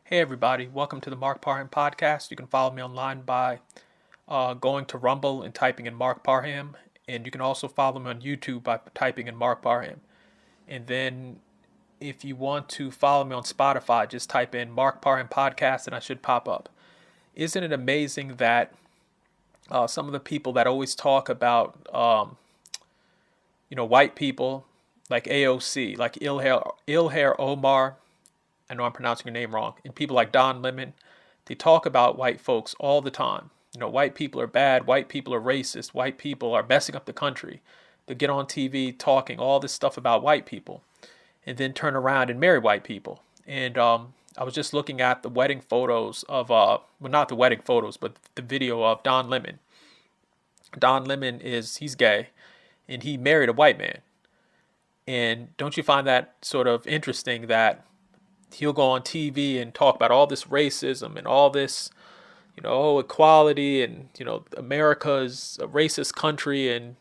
Hey everybody, welcome to the Mark Parham podcast. You can follow me online by going to Rumble and typing in Mark Parham, and you can also follow me on YouTube by typing in Mark Parham. And then if you want to follow me on Spotify, just type in Mark Parham podcast, and I should pop up. Isn't it amazing that some of the people that always talk about white people like AOC, like Ilher Omar, I know I'm pronouncing your name wrong, and people like Don Lemon, they talk about white folks all the time. White people are bad, white people are racist, white people are messing up the country. They get on TV talking all this stuff about white people and then turn around and marry white people. And I was just looking at the wedding photos of, not the wedding photos, but the video of Don Lemon. Don Lemon he's gay, and he married a white man. And don't you find that sort of interesting that he'll go on TV and talk about all this racism and all this, equality and, America's a racist country and,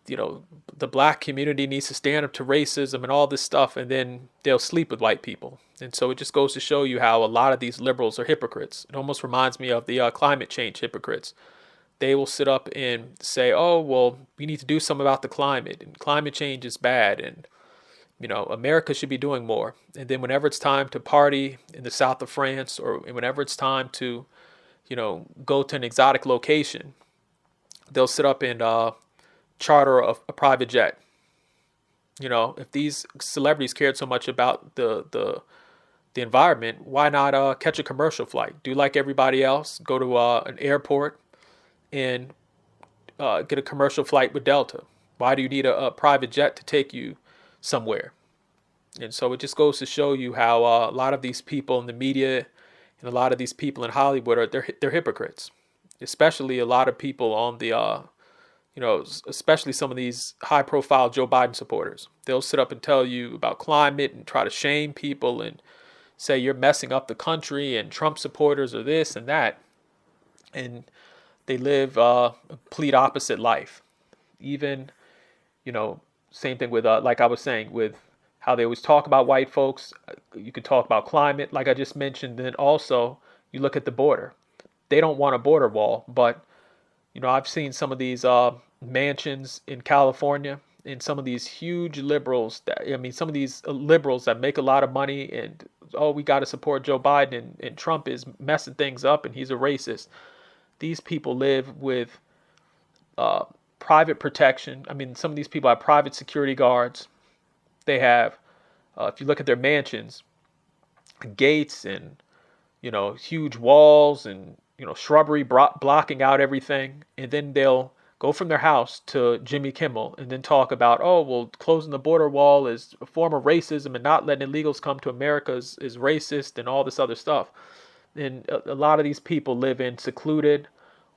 the black community needs to stand up to racism and all this stuff. And then they'll sleep with white people. And so it just goes to show you how a lot of these liberals are hypocrites. It almost reminds me of the climate change hypocrites. They will sit up and say, oh, well, we need to do something about the climate and climate change is bad. And America should be doing more. And then whenever it's time to party in the south of France or whenever it's time to, go to an exotic location, they'll sit up and charter a private jet. If these celebrities cared so much about the environment, why not catch a commercial flight? Do like everybody else, go to an airport and get a commercial flight with Delta. Why do you need a private jet to take you somewhere? And so it just goes to show you how a lot of these people in the media and a lot of these people in Hollywood they're hypocrites. Especially a lot of people on the especially some of these high-profile Joe Biden supporters. They'll sit up and tell you about climate and try to shame people and say you're messing up the country and Trump supporters are this and that. And they live a complete opposite life. Even, same thing with, like I was saying, with how they always talk about white folks. You could talk about climate, like I just mentioned. Then also, you look at the border. They don't want a border wall, but I've seen some of these mansions in California and some of these huge liberals some of these liberals that make a lot of money and, oh, we got to support Joe Biden and Trump is messing things up and he's a racist. These people live with private protection. Some of these people have private security guards. They have, if you look at their mansions, gates and, huge walls and, shrubbery blocking out everything. And then they'll go from their house to Jimmy Kimmel and then talk about, oh, well, closing the border wall is a form of racism and not letting illegals come to America is racist and all this other stuff. And a lot of these people live in secluded,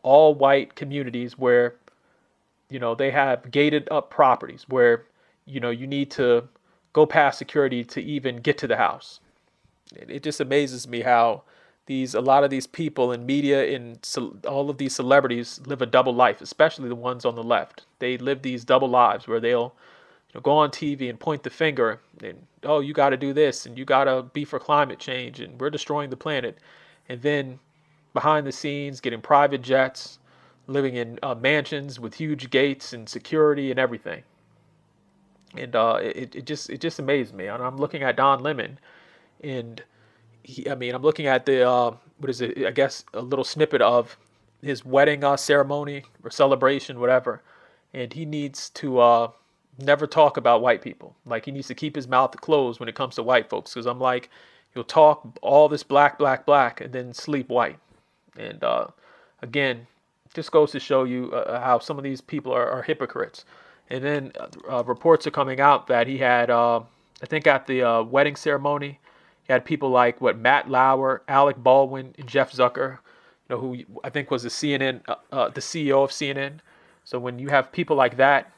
all white communities where, they have gated up properties where, you need to go past security to even get to the house. It just amazes me how a lot of these people in media and all of these celebrities live a double life, especially the ones on the left. They live these double lives where they'll go on TV and point the finger and, oh, you got to do this and you got to be for climate change and we're destroying the planet. And then behind the scenes, getting private jets, living in mansions with huge gates and security and everything. And it just amazed me. And I'm looking at Don Lemon, and I'm looking at the what is it? I guess a little snippet of his wedding ceremony or celebration, whatever. And he needs to never talk about white people. Like he needs to keep his mouth closed when it comes to white folks. Because I'm like, he'll talk all this black, black, black, and then sleep white. And again, just goes to show you how some of these people are hypocrites. And then reports are coming out that he had, I think at the wedding ceremony, he had people like Matt Lauer, Alec Baldwin, and Jeff Zucker, who I think was the CEO of CNN. So when you have people like that,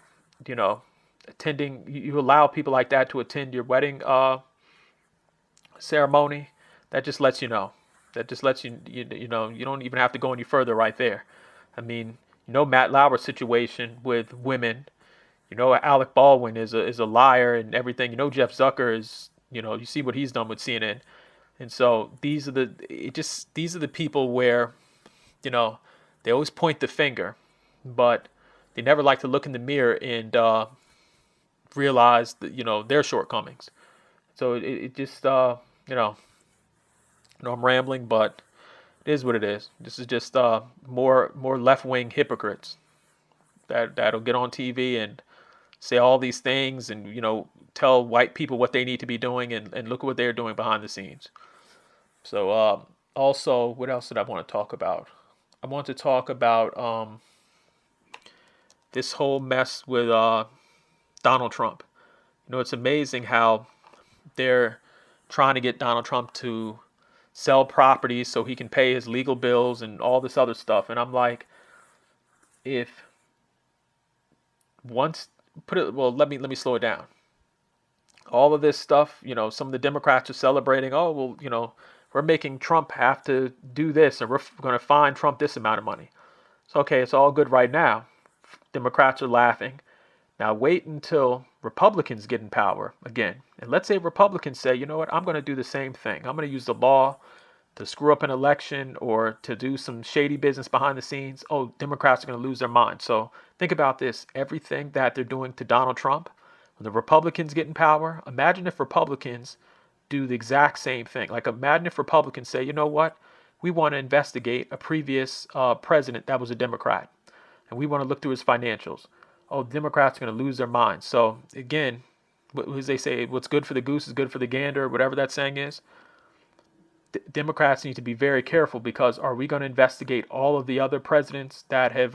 attending, you allow people like that to attend your wedding ceremony, that just lets you know. That just lets you don't even have to go any further right there. Matt Lauer's situation with women. Alec Baldwin is a liar and everything. Jeff Zucker is, you see what he's done with CNN. And so these are the people where, you know, they always point the finger, but they never like to look in the mirror and realize that, their shortcomings. So it just I'm rambling, but it is what it is. This is just more left wing hypocrites that'll get on TV and say all these things and tell white people what they need to be doing, and look at what they're doing behind the scenes. So also, what else did I want to talk about? I want to talk about this whole mess with Donald Trump. It's amazing how they're trying to get Donald Trump to sell properties so he can pay his legal bills and all this other stuff. And I'm like, if once put it well, let me slow it down. All of this stuff, some of the Democrats are celebrating. Oh well, we're making Trump have to do this, and we're going to fine Trump this amount of money. So okay, it's all good right now. Democrats are laughing. Now wait until Republicans get in power again. And let's say Republicans say, you know what, I'm going to do the same thing. I'm going to use the law to screw up an election or to do some shady business behind the scenes. Oh, Democrats are going to lose their mind. So think about this. Everything that they're doing to Donald Trump, when the Republicans get in power, imagine if Republicans do the exact same thing. Like imagine if Republicans say, you know what, we want to investigate a previous president that was a Democrat. And we want to look through his financials. Oh, Democrats are going to lose their minds. So again, as they say, what's good for the goose is good for the gander, whatever that saying is. Democrats need to be very careful, because are we going to investigate all of the other presidents that have,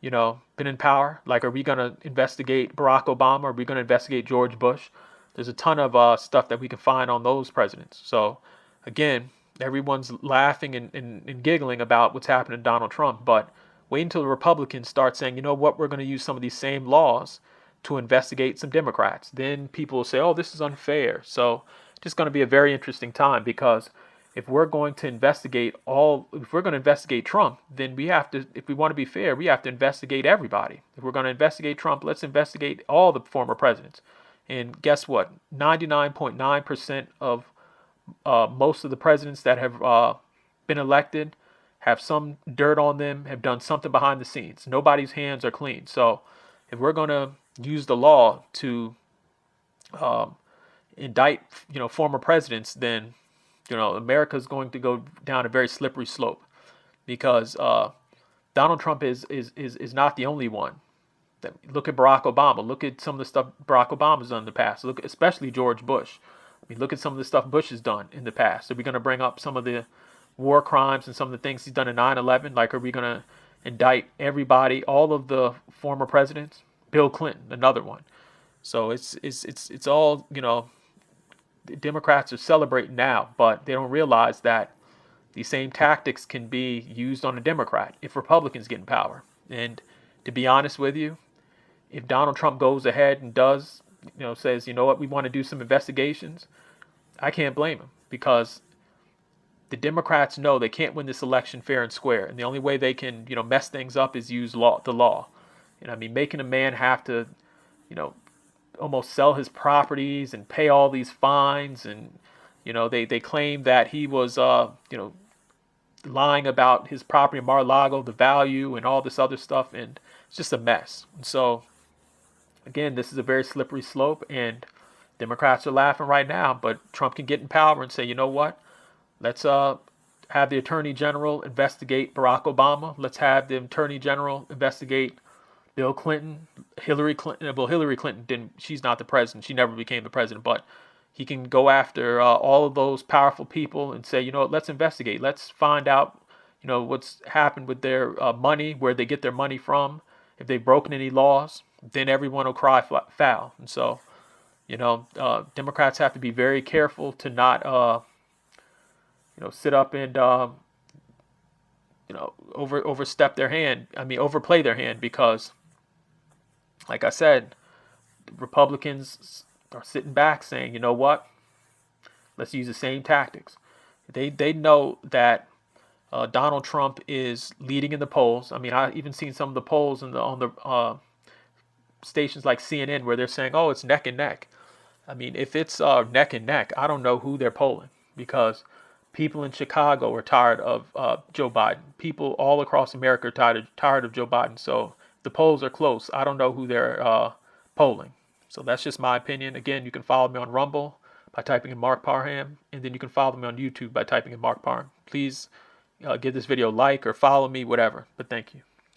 been in power? Like, are we going to investigate Barack Obama? Are we going to investigate George Bush? There's a ton of stuff that we can find on those presidents. So again, everyone's laughing and giggling about what's happening to Donald Trump, but wait until the Republicans start saying, you know what, we're going to use some of these same laws to investigate some Democrats. Then people will say, oh, this is unfair. So it's just going to be a very interesting time, because if we're going to investigate Trump, then we have to, if we want to be fair, we have to investigate everybody. If we're going to investigate Trump, let's investigate all the former presidents. And guess what? 99.9% of most of the presidents that have been elected have some dirt on them, have done something behind the scenes. Nobody's hands are clean. So if we're going to use the law to indict, former presidents, then, America's going to go down a very slippery slope, because Donald Trump is not the only one. Look at Barack Obama. Look at some of the stuff Barack Obama's done in the past. Look, especially George Bush. I mean, look at some of the stuff Bush has done in the past. Are we going to bring up some of the war crimes and some of the things he's done in 9/11? Like, are we going to indict everybody, all of the former presidents? Bill Clinton, another one. So it's all, the Democrats are celebrating now, but they don't realize that these same tactics can be used on a Democrat if Republicans get in power. And to be honest with you, if Donald Trump goes ahead and does, says, you know what, we want to do some investigations, I can't blame him, because the Democrats know they can't win this election fair and square, and the only way they can, mess things up is use the law. I mean, making a man have to, almost sell his properties and pay all these fines, and they claim that he was, lying about his property in Mar-a-Lago, the value, and all this other stuff, and it's just a mess. And so, again, this is a very slippery slope, and Democrats are laughing right now, but Trump can get in power and say, you know what? Let's have the Attorney General investigate Barack Obama. Let's have the Attorney General investigate Bill Clinton, Hillary Clinton. Well, Hillary Clinton didn't. She's not the president. She never became the president. But he can go after all of those powerful people and say, you know what? Let's investigate. Let's find out, what's happened with their money, where they get their money from. If they've broken any laws, then everyone will cry foul. And so, Democrats have to be very careful to not sit up and, overstep their hand. I mean, overplay their hand, because, like I said, Republicans are sitting back saying, you know what? Let's use the same tactics. They know that Donald Trump is leading in the polls. I mean, I even seen some of the polls on the stations like CNN where they're saying, oh, it's neck and neck. I mean, if it's neck and neck, I don't know who they're polling, because people in Chicago are tired of Joe Biden. People all across America are tired of Joe Biden. So the polls are close. I don't know who they're polling. So that's just my opinion. Again, you can follow me on Rumble by typing in Mark Parham, and then you can follow me on YouTube by typing in Mark Parham. Please give this video a like or follow me, whatever. But thank you.